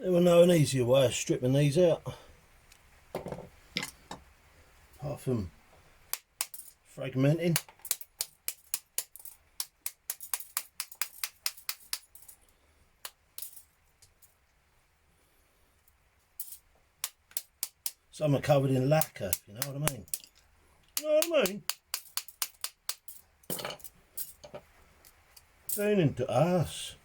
There will know an easier way of stripping these out, apart from fragmenting. Some are covered in lacquer, if you know what I mean. You know what I mean? Turning to us.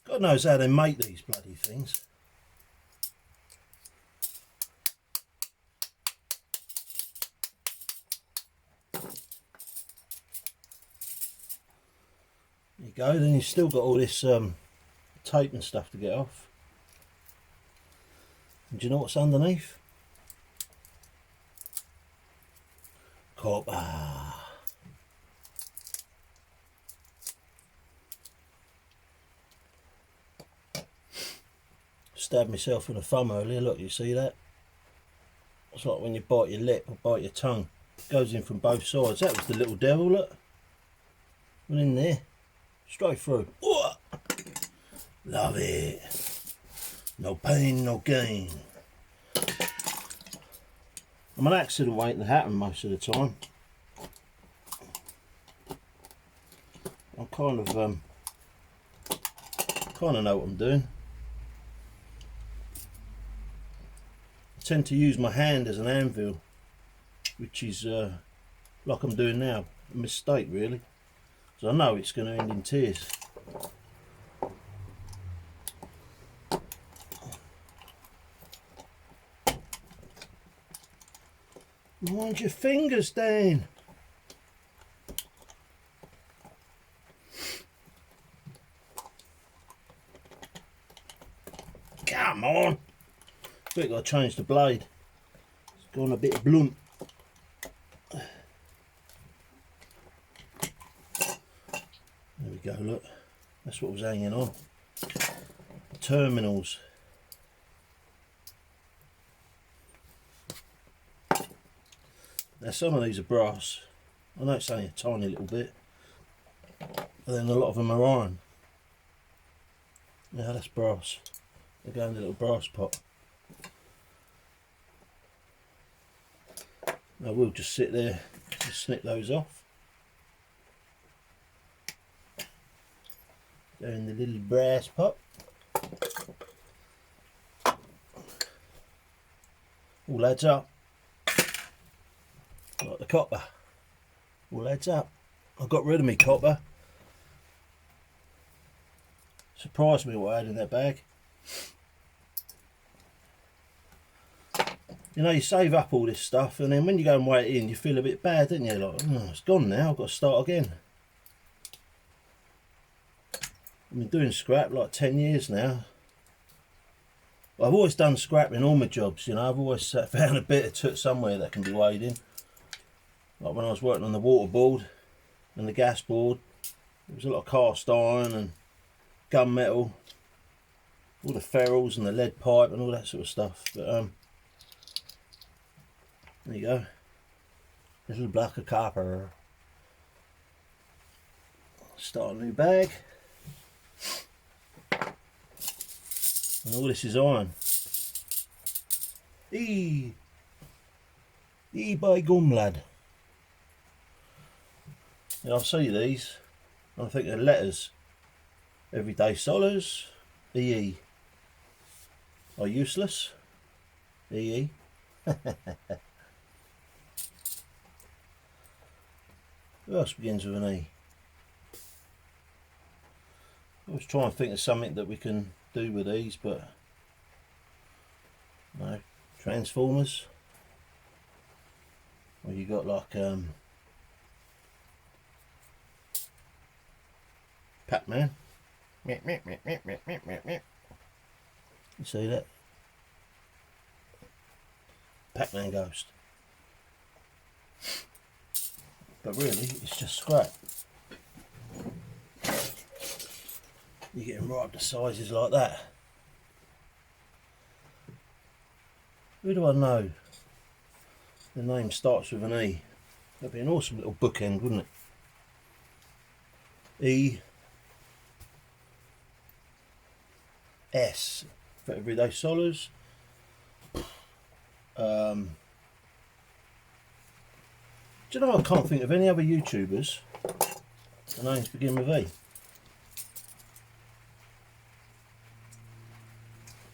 God knows how they make these bloody things. There you go, then you've still got all this tape and stuff to get off. And do you know what's underneath? Copper. Stabbed myself in the thumb earlier, look, you see that? It's like when you bite your lip or bite your tongue. It goes in from both sides. That was the little devil, look. Went in there. Straight through. Ooh. Love it. No pain, no gain. I'm an accident waiting to happen most of the time. I kind of know what I'm doing. I tend to use my hand as an anvil, which is like I'm doing now, a mistake really. So I know it's going to end in tears. Mind your fingers, Dan. Come on. I think I've changed the blade. It's gone a bit blunt. There we go, look. That's what was hanging on. Terminals. Now some of these are brass. I know it's only a tiny little bit, but then a lot of them are iron. Yeah, that's brass. They go in the little brass pot. Now we'll just sit there and snip those off. Go in the little brass pot. All adds up. Like the copper. All adds up. I got rid of my copper. Surprised me what I had in that bag. You know, you save up all this stuff and then when you go and weigh it in you feel a bit bad, don't you? Like, oh, it's gone now, I've got to start again. I've been doing scrap like 10 years now. But I've always done scrap in all my jobs, you know. I've always found a bit of took somewhere that can be weighed in. Like when I was working on the water board and the gas board, there was a lot of cast iron and gunmetal, all the ferrules and the lead pipe and all that sort of stuff. But there you go, a little block of copper. Start a new bag, and all this is iron. E by gum, lad. Yeah, I see these. I think they're letters. Everyday Solars, EE. Are useless. EE. Who else begins with an E? I was trying to think of something that we can do with these, but no. Transformers. Well, you got like Pac-Man. You see that? Pac-Man ghost. But really, it's just scrap. You're getting right up to sizes like that. Who do I know? The name starts with an E. That'd be an awesome little bookend, wouldn't it? E.S. for Everyday Solars. Do you know, I can't think of any other YouTubers the names begin with E.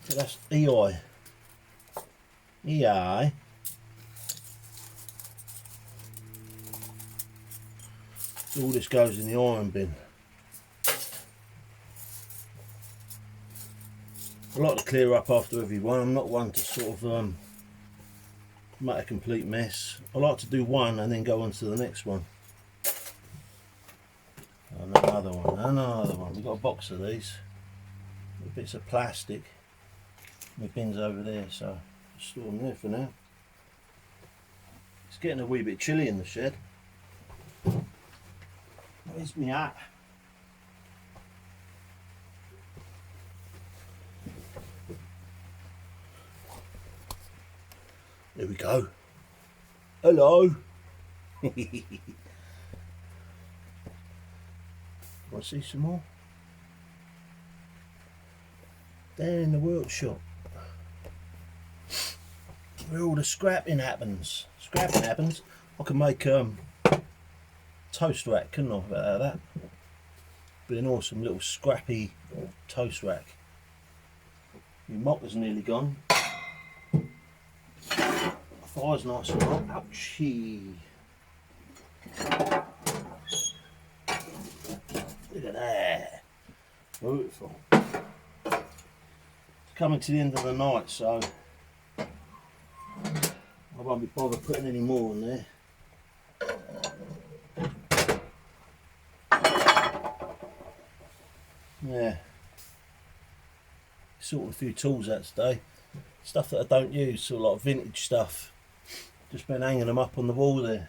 So that's EI. EI. So all this goes in the iron bin. I like to clear up after every one. I'm not one to sort of make a complete mess. I like to do one and then go on to the next one. And another one, and another one. We've got a box of these. Little bits of plastic. My bin's over there, so just store them there for now. It's getting a wee bit chilly in the shed. Where's my hat? There we go. Hello. Want to see some more? There in the workshop, where all the scrapping happens. Scrapping happens. I can make toast rack, couldn't I? About that. Be an awesome little scrappy toast rack. Your mopper's nearly gone. Fire's nice and hot. Ouchie. Look at that. Beautiful. It's coming to the end of the night, so I won't be bothered putting any more in there. Yeah. Sorting a few tools out today. Stuff that I don't use, sort of like vintage stuff. Just been hanging them up on the wall there.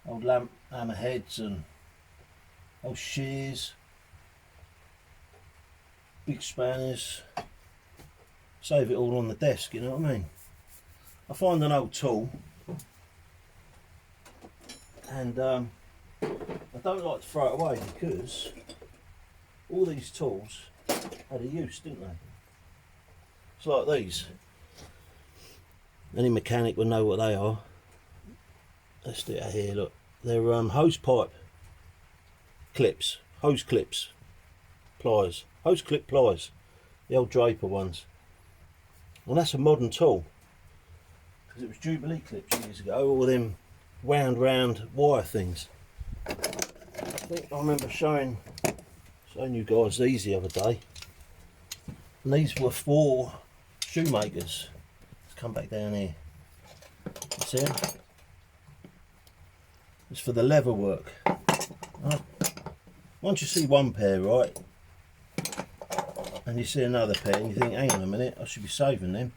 Old lamp hammer heads and old shears, big spanners. Save it all on the desk, you know what I mean? I find an old tool and I don't like to throw it away because all these tools had a use, didn't they? It's like these. Any mechanic will know what they are. Let's do it here, look. They're hose pipe clips, hose clips, pliers, hose clip pliers, the old Draper ones. Well, that's a modern tool because it was Jubilee clips years ago, all them wound round wire things. I think I remember showing you guys these the other day, and these were for shoemakers. Come back down here. See it? It's for the leather work. Once you see one pair, right, and you see another pair, and you think, hang on a minute, I should be saving them.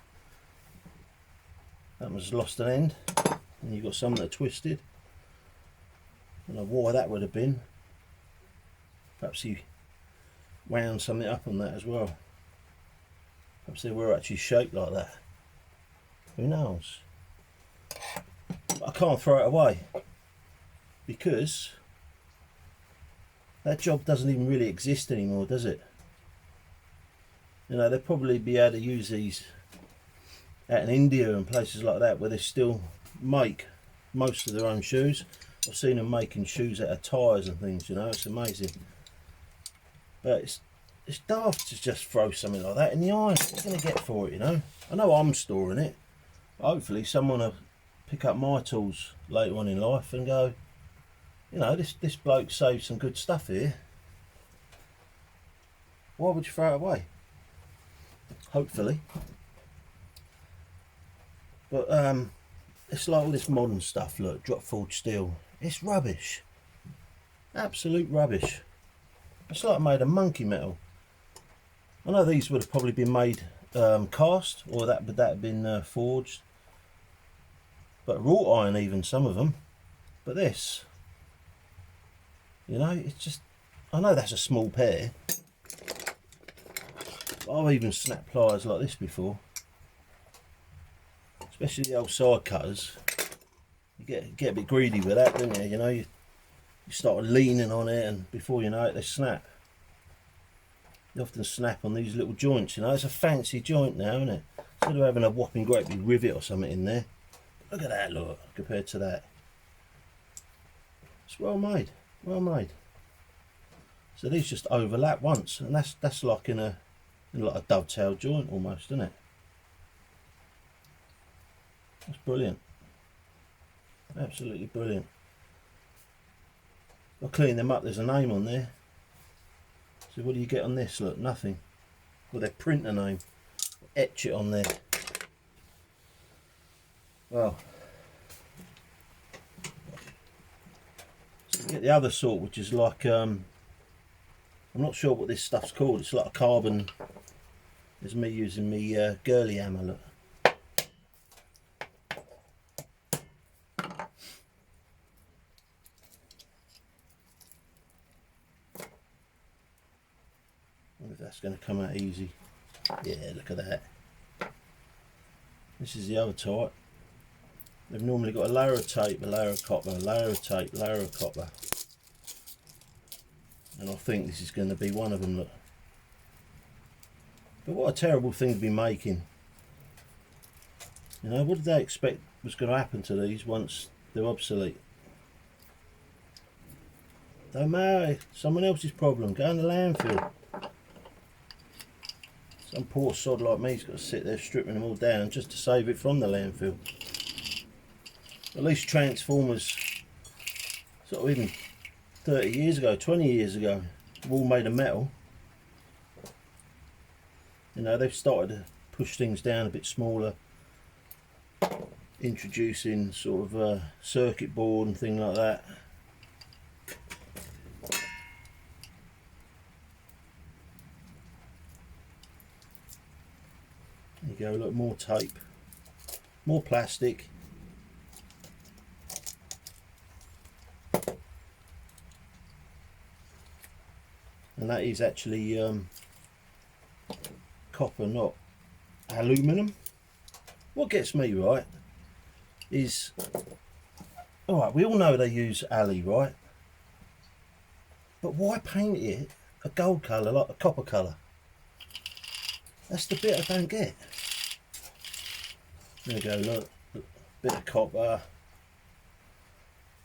That one's lost an end, and you've got some that are twisted. I don't know why that would have been. Perhaps he wound something up on that as well. Perhaps they were actually shaped like that. Who knows? But I can't throw it away because that job doesn't even really exist anymore, does it? You know, they'll probably be able to use these out in India and places like that where they still make most of their own shoes. I've seen them making shoes out of tyres and things, you know, it's amazing. But it's daft to just throw something like that in the iron. What are you going to get for it, you know? I know I'm storing it. Hopefully someone will pick up my tools later on in life and go, you know, this bloke saved some good stuff here. Why would you throw it away? Hopefully. But it's like all this modern stuff, look, drop forged steel. It's rubbish. Absolute rubbish. It's like made of monkey metal. I know these would have probably been made cast, or that would have been forged. But wrought iron even, some of them. But this, you know, it's just, I know that's a small pair. But I've even snapped pliers like this before. especially the old side cutters. You get a bit greedy with that, don't you? You know, you start leaning on it, and before you know it, they snap. They often snap on these little joints. You know, it's a fancy joint now, isn't it? Instead of having a whopping great big rivet or something in there. Look at that, look, compared to that. It's well made, well made. So these just overlap once, and that's like in like a dovetail joint almost, isn't it? That's brilliant. Absolutely brilliant. I'll clean them up, there's a name on there. So what do you get on this? Look, nothing. Well, they print a name, etch it on there. Well, so you get the other sort, which is like I'm not sure what this stuff's called. It's like a carbon. There's me using me girly hammer. Look. I wonder if that's going to come out easy. Yeah, look at that. This is the other type. They've normally got a layer of tape, a layer of copper, a layer of tape, a layer of copper. And I think this is going to be one of them, look. But what a terrible thing to be making. You know, what did they expect was going to happen to these once they're obsolete? Don't matter, someone else's problem, go in the landfill. Some poor sod like me's got to sit there stripping them all down just to save it from the landfill. At least transformers, sort of even 30 years ago, 20 years ago, were all made of metal. You know, they've started to push things down a bit smaller, introducing sort of a circuit board and thing like that. There you go, look, more tape, more plastic. And that is actually copper, not aluminium. What gets me right is, alright, we all know they use ali, right? But why paint it a gold colour like a copper colour? That's the bit I don't get. There you go, look, bit of copper,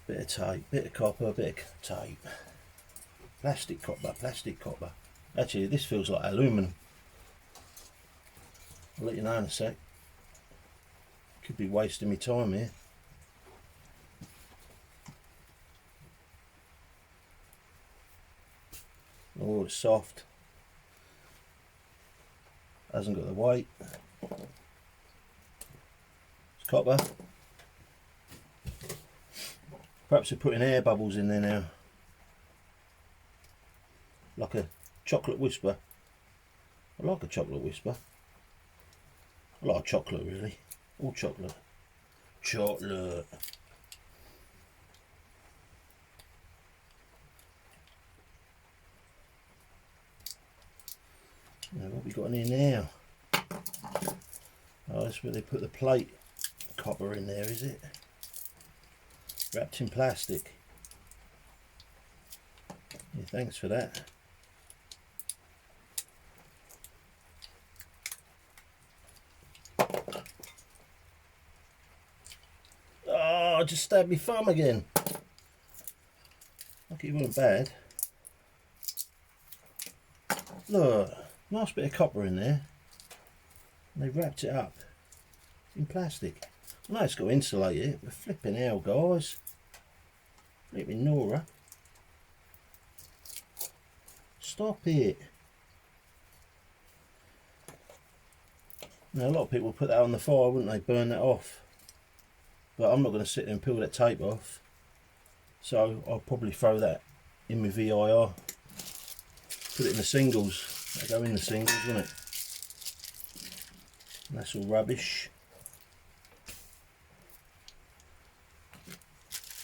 bit of tape, bit of copper, bit of tape. Plastic copper, plastic copper. Actually, this feels like aluminium. I'll let you know in a sec. Could be wasting my time here. Oh, it's soft. Hasn't got the weight. It's copper. Perhaps we're putting air bubbles in there now. Like a chocolate whisper. I like a chocolate whisper. I like chocolate, really. All chocolate. Chocolate. Now, what we got in here now? Oh, that's where they put the plate copper in there, is it? Wrapped in plastic. Yeah, thanks for that. Oh, I just stabbed my thumb again. Lucky it wasn't bad. Look, nice bit of copper in there. And they wrapped it up in plastic. I know it's got to insulate it, but flipping hell, guys. Flipping Nora. Stop it. Now, a lot of people put that on the fire, wouldn't they? Burn that off. But I'm not going to sit there and peel that tape off. So I'll probably throw that in my VIR. Put it in the singles. They go in the singles, wouldn't it? And that's all rubbish.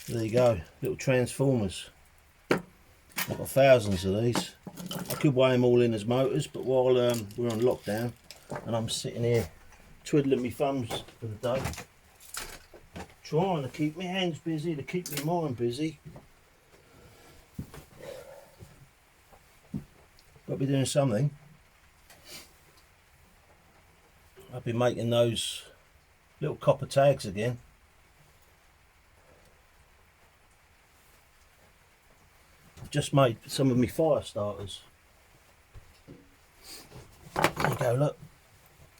There you go, little transformers. I've got thousands of these. I could weigh them all in as motors, but while we're on lockdown and I'm sitting here twiddling my thumbs for the day. Trying to keep my hands busy, to keep my mind busy. Got to be doing something. I've been making those little copper tags again. I've just made some of my fire starters. There you go, look.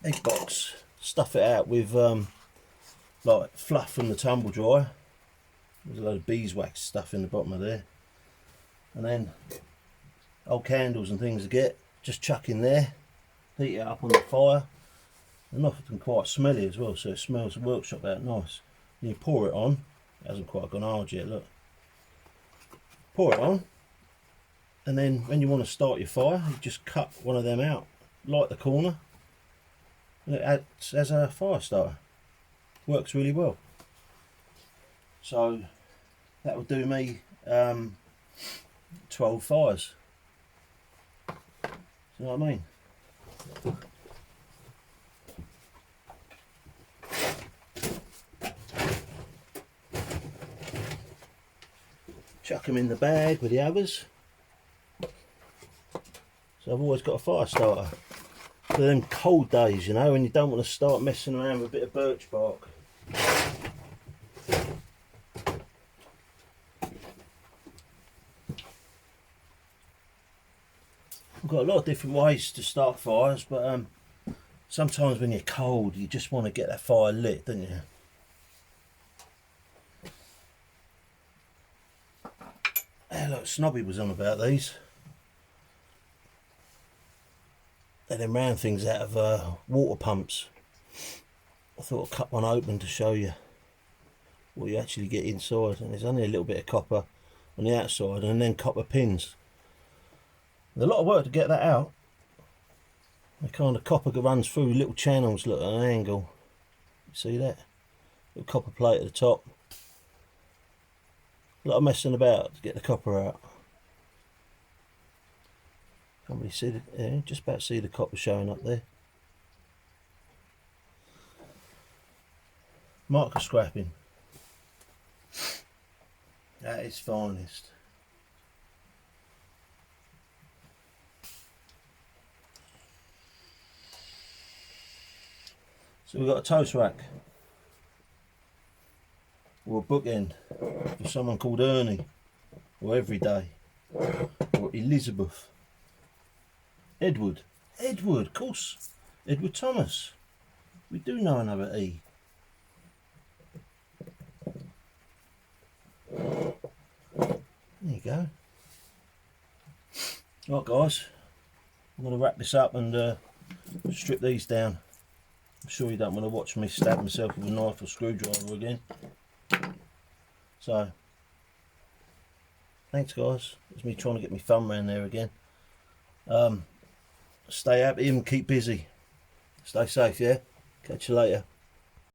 Egg box. Stuff it out with like fluff from the tumble dryer. There's a load of beeswax stuff in the bottom of there. And then old candles and things to get, just chuck in there, heat it up on the fire. They're often quite smelly as well, so it smells the workshop out nice. And you pour it on, it hasn't quite gone hard yet, look. Pour it on, and then when you want to start your fire, you just cut one of them out, light the corner, and it acts as a fire starter. Works really well. So that will do me 12 fires. You know what I mean? Chuck them in the bag with the others. So I've always got a fire starter. For them cold days, you know, when you don't want to start messing around with a bit of birch bark. I've got a lot of different ways to start fires, but sometimes when you're cold, you just want to get that fire lit, don't you? Hey, look, Snobby was on about these. They're them round things out of water pumps. I thought I'd cut one open to show you what you actually get inside, and there's only a little bit of copper on the outside and then copper pins. There's a lot of work to get that out. The kind of copper runs through little channels, look, at an angle. See that? Little copper plate at the top. A lot of messing about to get the copper out. Can't really see the, yeah, just about see the copper showing up there. Marker scrapping. At its finest. So we've got a toast rack, or a bookend for someone called Ernie, or Everyday, or Elizabeth. Edward, of course, Edward Thomas. We do know another E. There you go. Right guys, I'm going to wrap this up and strip these down. I'm sure you don't want to watch me stab myself with a knife or screwdriver again. So, thanks guys. It's me trying to get my thumb around there again. Stay happy and keep busy. Stay safe, yeah? Catch you later.